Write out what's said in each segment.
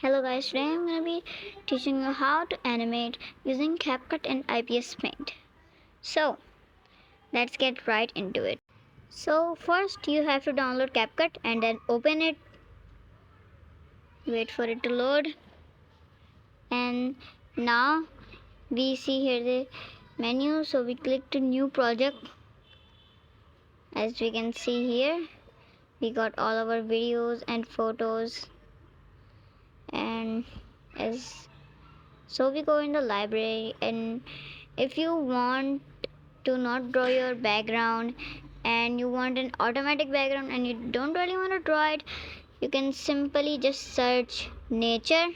Hello guys, today I'm going to be teaching you how to animate using CapCut and IPS Paint. So, let's get right into it. So, first you have to download CapCut and then open it. Wait for it to load. And now we see here the menu, so we click to new project. As we can see here, we got all our videos and photos, and as so we go in the library, and if you want to not draw your background and you want an automatic background and you don't really want to draw it, you can simply just search nature,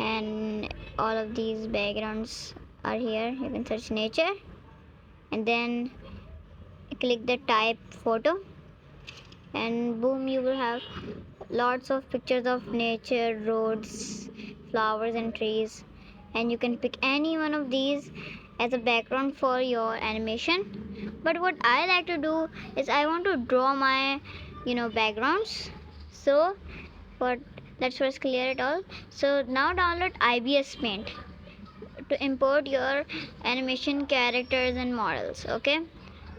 and all of these backgrounds are here. You can search nature and then click the type photo, and boom, you will have lots of pictures of nature, roads, flowers and trees, and you can pick any one of these as a background for your animation. But what I like to do is I want to draw my backgrounds. So what let's first clear it all. So now download IBS Paint to import your animation characters and models. Okay,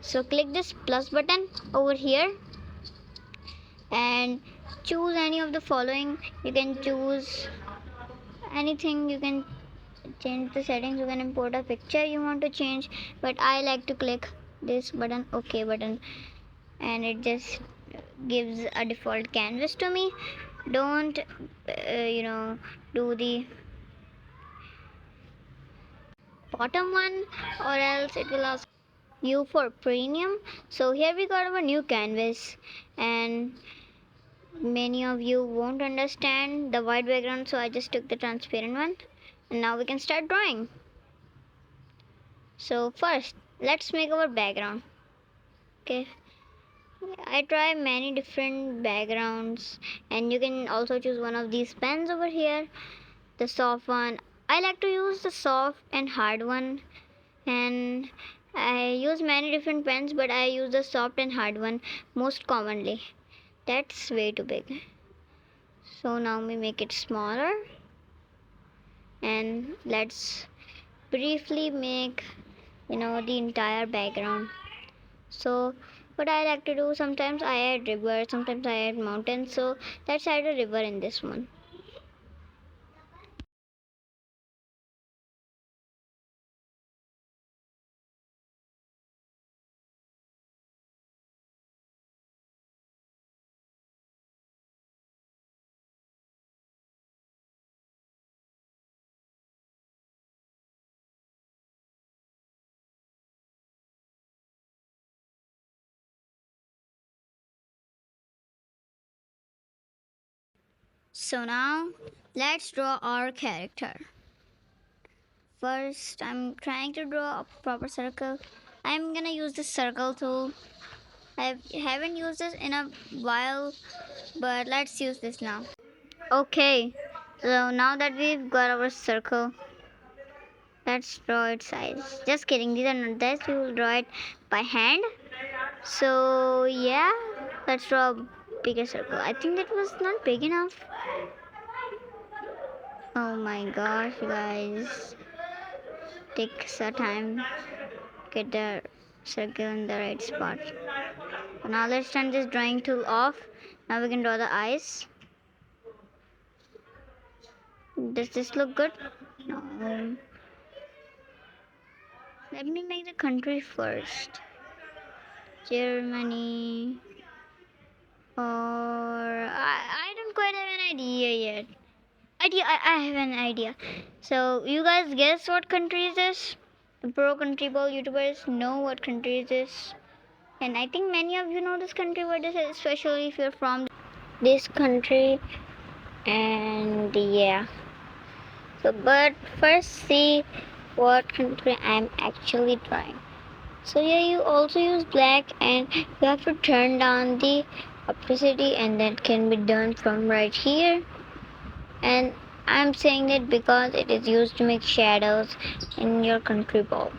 so click this plus button over here and choose any of the following. You can choose anything. You can change the settings. You can import a picture you want to change, but I like to click this button, OK button, and it just gives a default canvas to me. Don't do the bottom one, or else it will ask you for premium. So here we got our new canvas, and many of you won't understand the white background, so I just took the transparent one, and now we can start drawing. So first let's make our background. Okay, I try many different backgrounds, and you can also choose one of these pens over here, the soft one. I like to use the soft and hard one, and I use many different pens, but I use the soft and hard one most commonly. That's way too big, so now we make it smaller, and let's briefly make the entire background. So what I like to do, sometimes I add river, sometimes I add mountains, so let's add a river in this one. So now let's draw our character. First I'm trying to draw a proper circle. I'm gonna use the circle tool. I haven't used this in a while, but let's use this now. Okay, so now that we've got our circle, let's draw its size. Just kidding, these are not this, we will draw it by hand. So yeah, let's draw a bigger circle. I think that was not big enough. Oh my gosh, guys, takes a time get the circle in the right spot. So now let's turn this drawing tool off. Now we can draw the eyes. Does this look good? No. Let me make the country first. Germany. Or I don't quite have an idea yet. I have an idea. So you guys guess what country is this? The pro Countryball YouTubers know what country is this. And I think many of you know this country, what this is, especially if you're from this country. And yeah. So but first see what country I'm actually drawing. So yeah, you also use black, and you have to turn down the opacity, and that can be done from right here. And I'm saying that because it is used to make shadows in your country ball.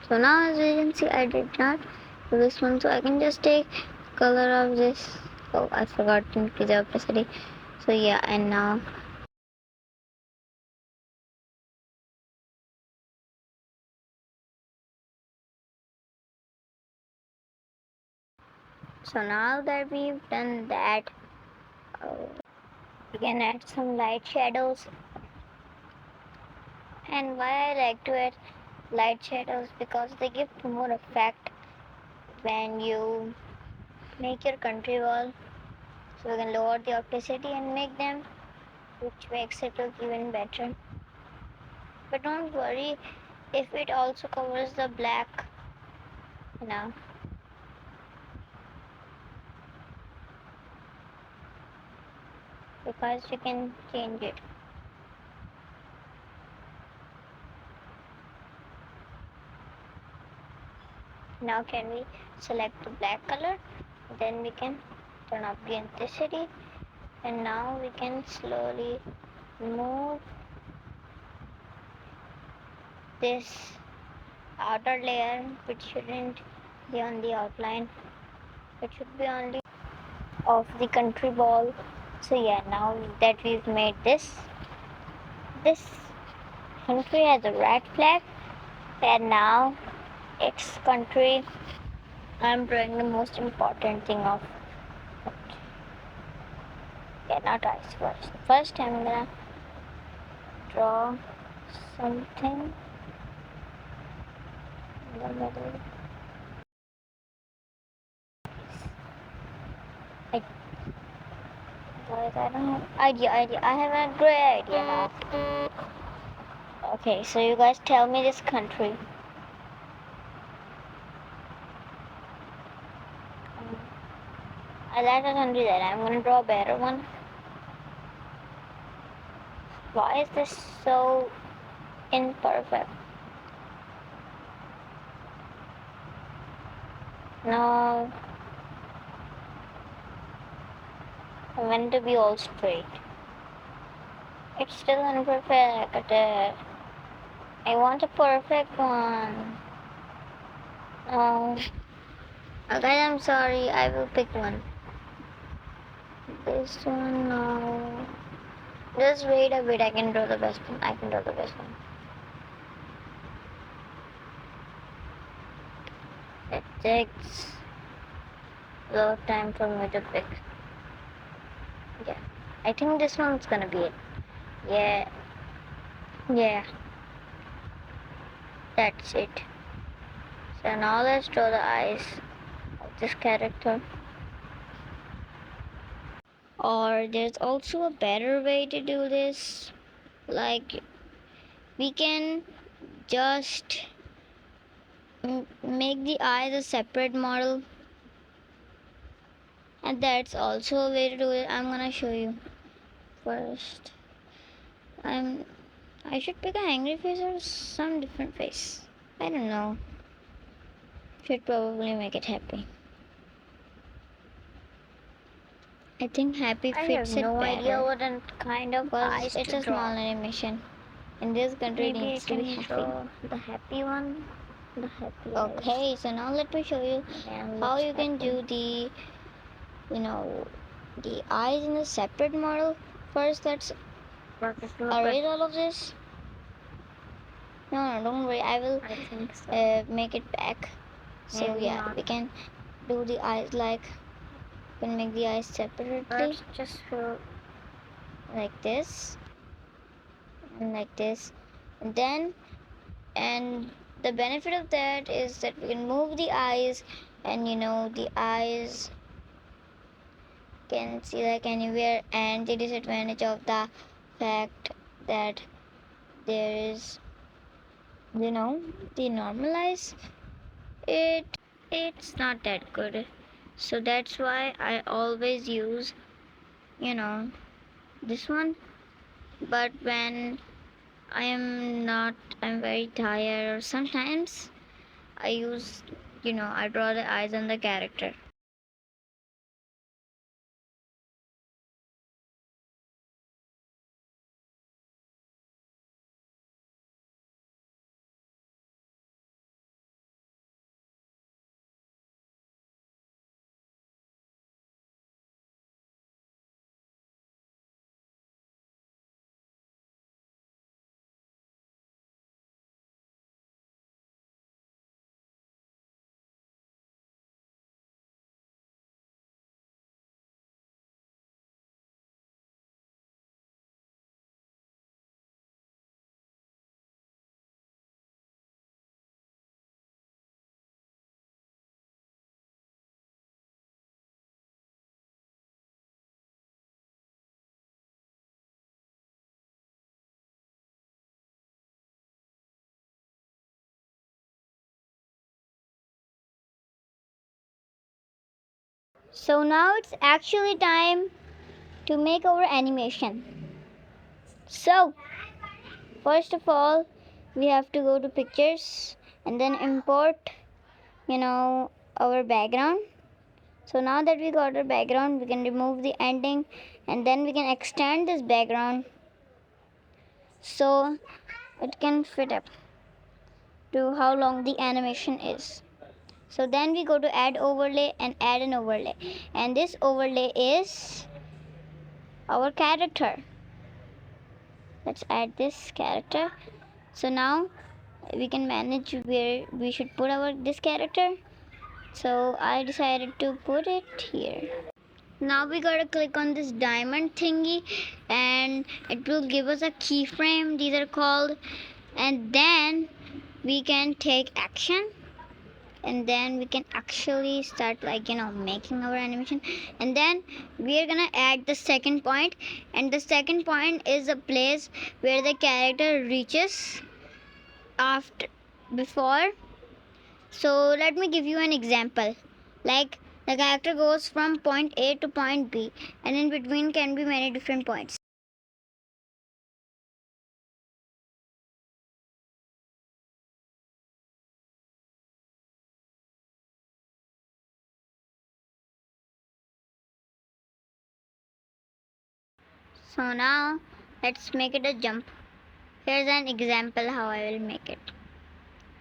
So now as you can see, I did not to this one. So I can just take color of this. Oh, I forgot to increase the opacity. So yeah, and now now that we've done that, we can add some light shadows. And why I like to add light shadows, because they give more effect when you make your country wall. So we can lower the opacity and make them, which makes it look even better. But don't worry if it also covers the black, you know, because you can change it. Now can we select the black color, then we can turn up the intensity, and now we can slowly move this outer layer, which shouldn't be on the outline, it should be only of the country ball. So yeah, now that we've made this country has a red flag, and now its country, I'm drawing the most important thing of it. Yeah, not eyes first. First I'm gonna draw something in the middle. I, guys, I don't have idea. I have a great idea now. Okay, so you guys tell me this country. I like the country that I'm gonna draw a better one. Why is this so imperfect? No, I meant to be all straight. It's still imperfect. I want a perfect one. No. Okay, I'm sorry. I will pick one. This one, no. Just wait a bit. I can draw the best one. I can draw the best one. It takes a lot of time for me to pick. Yeah. I think this one's gonna be it. Yeah. Yeah. That's it. So now let's draw the eyes of this character. Or there's also a better way to do this. Like, we can just make the eyes a separate model, and that's also a way to do it. I'm gonna show you. First, I should pick an angry face or some different face. I don't know. Should probably make it happy. I think happy I fits have it no better. idea what kind of eyes Because it's to a draw. small animation. In this country, it Maybe I needs to be can happy. draw the happy one. The happy eyes. Okay, so now let me show you And how looks you can happy. do the eyes in a separate model. First, let's erase all of this. No, don't worry. I will I think so. make it back. So Maybe yeah, not. we can do the eyes like, we can make the eyes separately Let's just fill like this and like this, and then, and the benefit of that is that we can move the eyes, and the eyes can see like anywhere. And the disadvantage of the fact that there is, the normalize it's not that good. So that's why I always use, you know this one. But when I'm very tired, or sometimes I use, I draw the eyes on the character. So now it's actually time to make our animation. So first of all, we have to go to pictures and then import, our background. So now that we got our background, we can remove the ending and then we can extend this background so it can fit up to how long the animation is. So then we go to add overlay and add an overlay, and this overlay is our character. Let's add this character. So now we can manage where we should put our this character. So I decided to put it here. Now we gotta click on this diamond thingy and it will give us a keyframe, these are called, and then we can take action and then we can actually start making our animation. And then we are gonna add the second point, and the second point is a place where the character reaches after before. So let me give you an example. Like the character goes from point A to point B, and in between can be many different points. So now let's make it a jump. Here's an example how I will make it.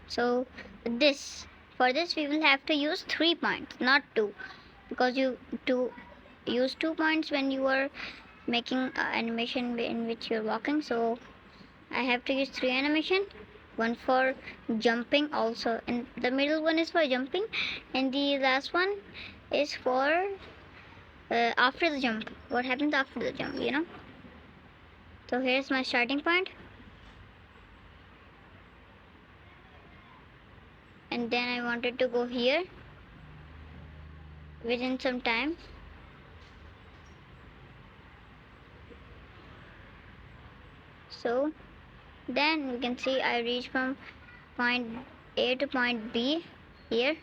So this for this we will have to use 3 points, not 2, because you to use 2 points when you are making animation in which you're walking. So I have to use 3 animation, one for jumping also, and the middle one is for jumping, and the last one is for after the jump. What happens after the jump? So here's my starting point, and then I wanted to go here within some time. So then we can see I reach from point A to point B here.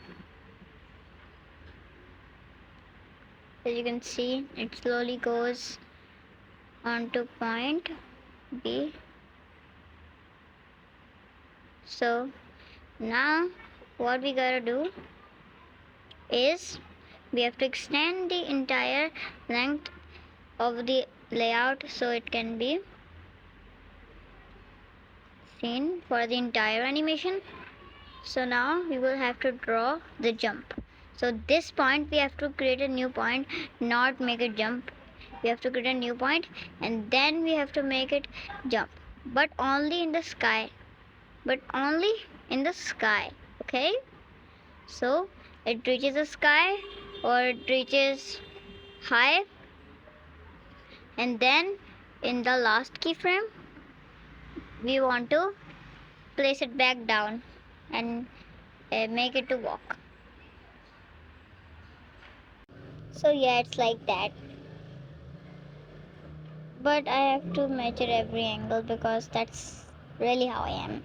As you can see, it slowly goes on to point B. So now what we gotta do is we have to extend the entire length of the layout so it can be seen for the entire animation. So now we will have to draw the jump. So this point we have to create a new point, not make it jump. We have to create a new point and then we have to make it jump, but only in the sky. Okay, so it reaches the sky or it reaches high, and then in the last keyframe we want to place it back down and make it to walk. So yeah, it's like that, but I have to measure every angle because that's really how I am.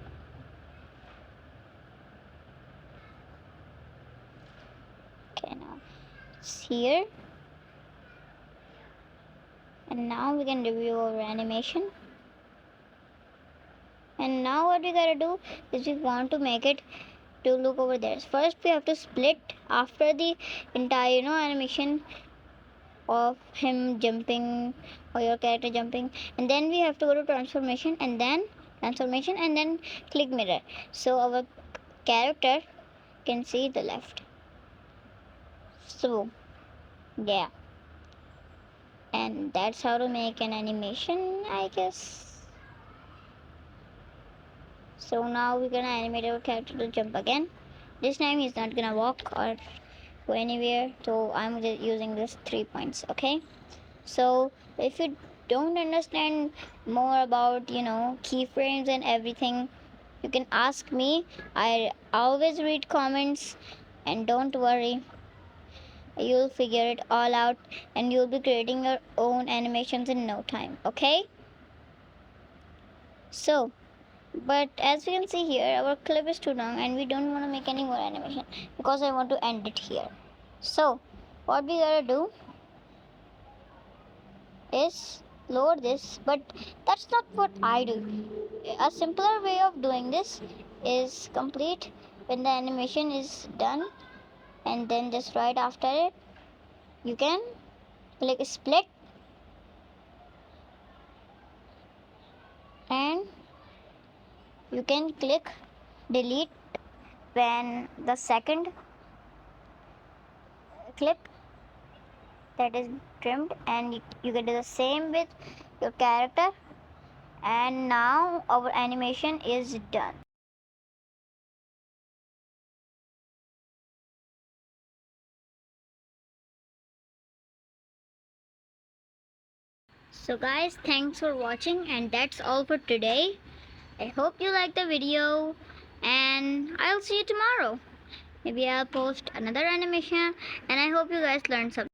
Okay, now it's here, and now we can review our animation. And now what we gotta do is we want to make it to look over there. First we have to split after the entire animation of him jumping or your character jumping, and then we have to go to transformation and then click mirror so our character can see the left. So yeah, and that's how to make an animation, I guess. So now we're gonna animate our character to jump again. This time he's not gonna walk or go anywhere, so I'm just using this 3 points. Okay, so if you don't understand more about keyframes and everything, you can ask me. I always read comments, and don't worry, you'll figure it all out and you'll be creating your own animations in no time. Okay, so but as we can see here, our clip is too long and we don't want to make any more animation because I want to end it here. So what we gotta do is load this, but that's not what I do. A simpler way of doing this is complete when the animation is done, and then just right after it you can click split and you can click delete when the second clip that is trimmed, and you can do the same with your character, and now our animation is done. So guys, thanks for watching, and that's all for today. I hope you liked the video, and I'll see you tomorrow. Maybe I'll post another animation, and I hope you guys learned something.